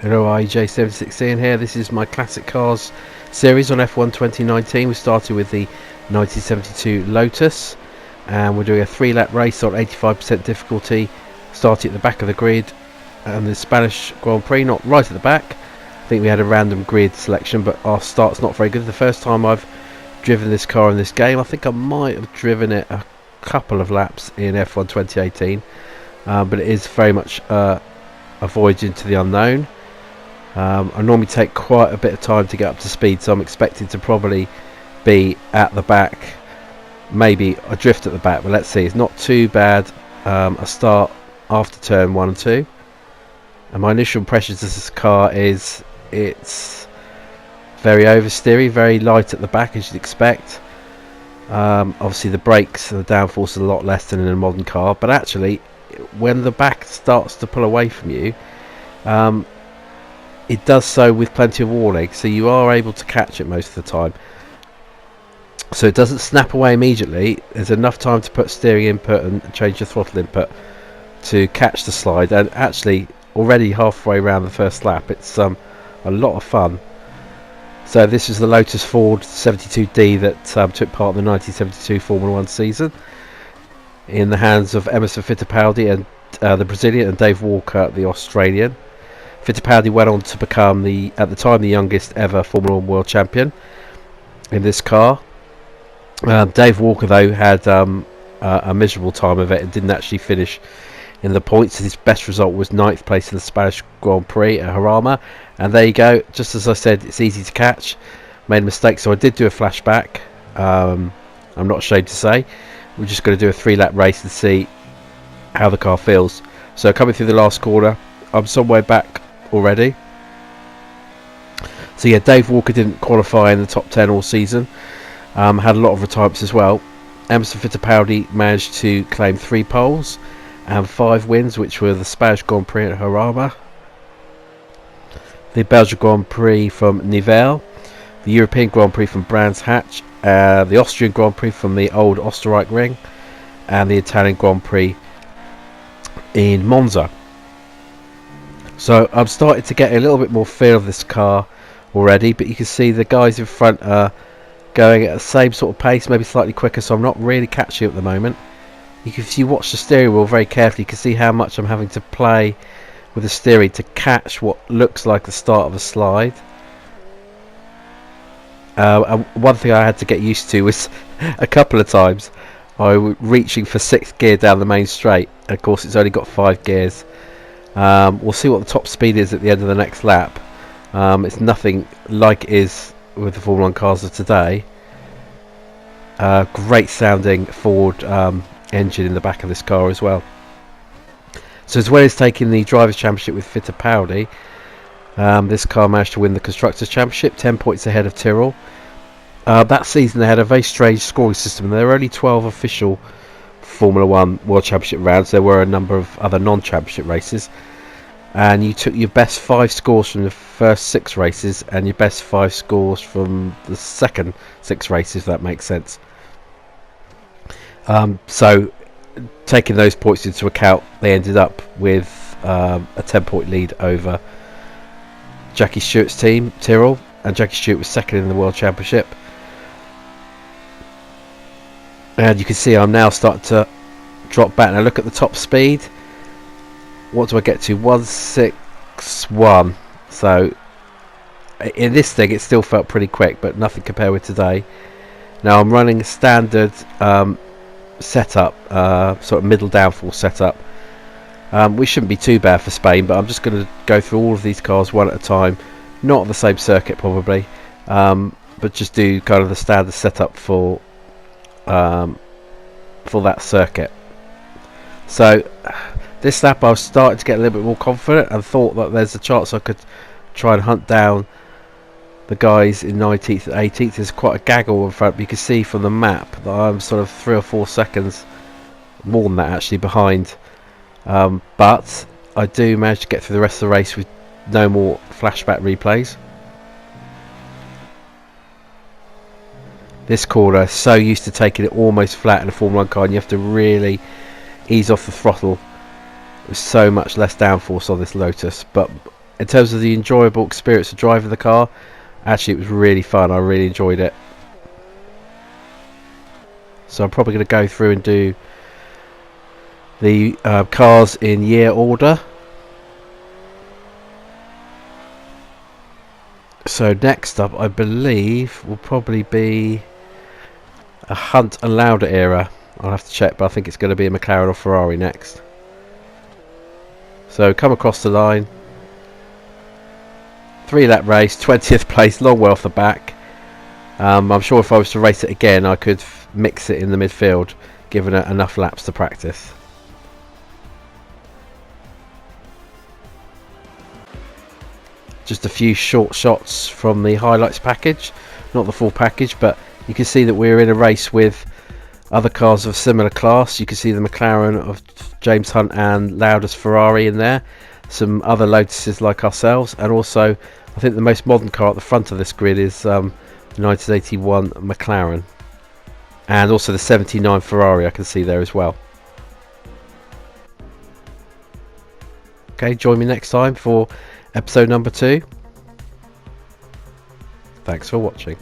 Hello, IJ716 here. This is my Classic Cars series on F1 2019. We started with the 1972 Lotus and we're doing a 3-lap race on 85% difficulty, starting at the back of the grid and the Spanish Grand Prix, not right at the back. I think we had a random grid selection, but our start's not very good. The first time I've driven this car in this game. I think I might have driven it a couple of laps in F1 2018, but it is very much a voyage into the unknown. I normally take quite a bit of time to get up to speed, so I'm expected to probably be at the back, maybe a drift at the back, but let's see. It's not too bad. I start after turn 1 and 2, and my initial impressions of this car is it's very oversteery, very light at the back as you'd expect. Obviously the brakes and the downforce are a lot less than in a modern car, but actually when the back starts to pull away from you, it does so with plenty of warning, so you are able to catch it most of the time. So it doesn't snap away immediately. There's enough time to put steering input and change your throttle input to catch the slide, and actually already halfway around the first lap it's a lot of fun. So this is the Lotus Ford 72D that took part in the 1972 Formula 1 season, in the hands of Emerson Fittipaldi and the Brazilian, and Dave Walker, the Australian. Fittipaldi went on to become at the time the youngest ever Formula 1 world champion in this car. Dave Walker though had a miserable time of it and didn't actually finish in the points. His best result was 9th place in the Spanish Grand Prix at Jarama, and there you go. Just as I said, it's easy to catch. Made a mistake, so I did do a flashback. I'm not ashamed to say. We're just going to do a 3-lap race and see how the car feels. So coming through the last corner, I'm some way back already. So yeah, Dave Walker didn't qualify in the top 10 all season. Had a lot of retirements as well. Emerson Fittipaldi managed to claim 3 poles and 5 wins, which were the Spanish Grand Prix at Jarama, the Belgian Grand Prix from Nivelles, the European Grand Prix from Brands Hatch, the Austrian Grand Prix from the old Österreich Ring, and the Italian Grand Prix in Monza. So I'm starting to get a little bit more feel of this car already, but you can see the guys in front are going at the same sort of pace, maybe slightly quicker, so I'm not really catching at the moment. If you watch the steering wheel very carefully, you can see how much I'm having to play with the steering to catch what looks like the start of a slide. And one thing I had to get used to was a couple of times I was reaching for 6th gear down the main straight. Of course it's only got 5 gears. We'll see what the top speed is at the end of the next lap. It's nothing like it is with the Formula 1 cars of today. Great sounding Ford engine in the back of this car as well. So as well as taking the Drivers' Championship with Fittipaldi, this car managed to win the Constructors' Championship, 10 points ahead of Tyrrell. That season they had a very strange scoring system. There were only 12 official Formula 1 World Championship rounds. There were a number of other non-championship races, and you took your best 5 scores from the first 6 races and your best 5 scores from the second 6 races, if that makes sense. So taking those points into account, they ended up with a 10-point lead over Jackie Stewart's team, Tyrrell, and Jackie Stewart was second in the World Championship. And you can see I'm now starting to drop back. Now look at the top speed. What do I get to? 161. So in this thing it still felt pretty quick, but nothing compared with today. Now I'm running a standard setup, sort of middle downforce setup. We shouldn't be too bad for Spain, but I'm just going to go through all of these cars one at a time. Not on the same circuit probably, but just do kind of the standard setup for that circuit. So this lap I was starting to get a little bit more confident and thought that there's a chance I could try and hunt down the guys in 19th and 18th. There's quite a gaggle in front, but you can see from the map that I'm sort of 3 or 4 seconds more than that actually behind. But I do manage to get through the rest of the race with no more flashback replays. This corner, so used to taking it almost flat in a Formula 1 car, and you have to really ease off the throttle. There's so much less downforce on this Lotus, but in terms of the enjoyable experience of driving the car, actually it was really fun. I really enjoyed it. So I'm probably going to go through and do the cars in year order. So next up, I believe, will probably be a Hunt and Lauda era. I'll have to check, but I think it's going to be a McLaren or Ferrari next. So come across the line. 3-lap race, 20th place, long way off the back. I'm sure if I was to race it again, I could mix it in the midfield, given it enough laps to practice. Just a few short shots from the highlights package, not the full package, but you can see that we're in a race with other cars of similar class. You can see the McLaren of James Hunt and Lauda's Ferrari in there, some other Lotuses like ourselves, and also I think the most modern car at the front of this grid is the 1981 McLaren, and also the 79 Ferrari I can see there as well. Okay, join me next time for episode number 2. Thanks for watching.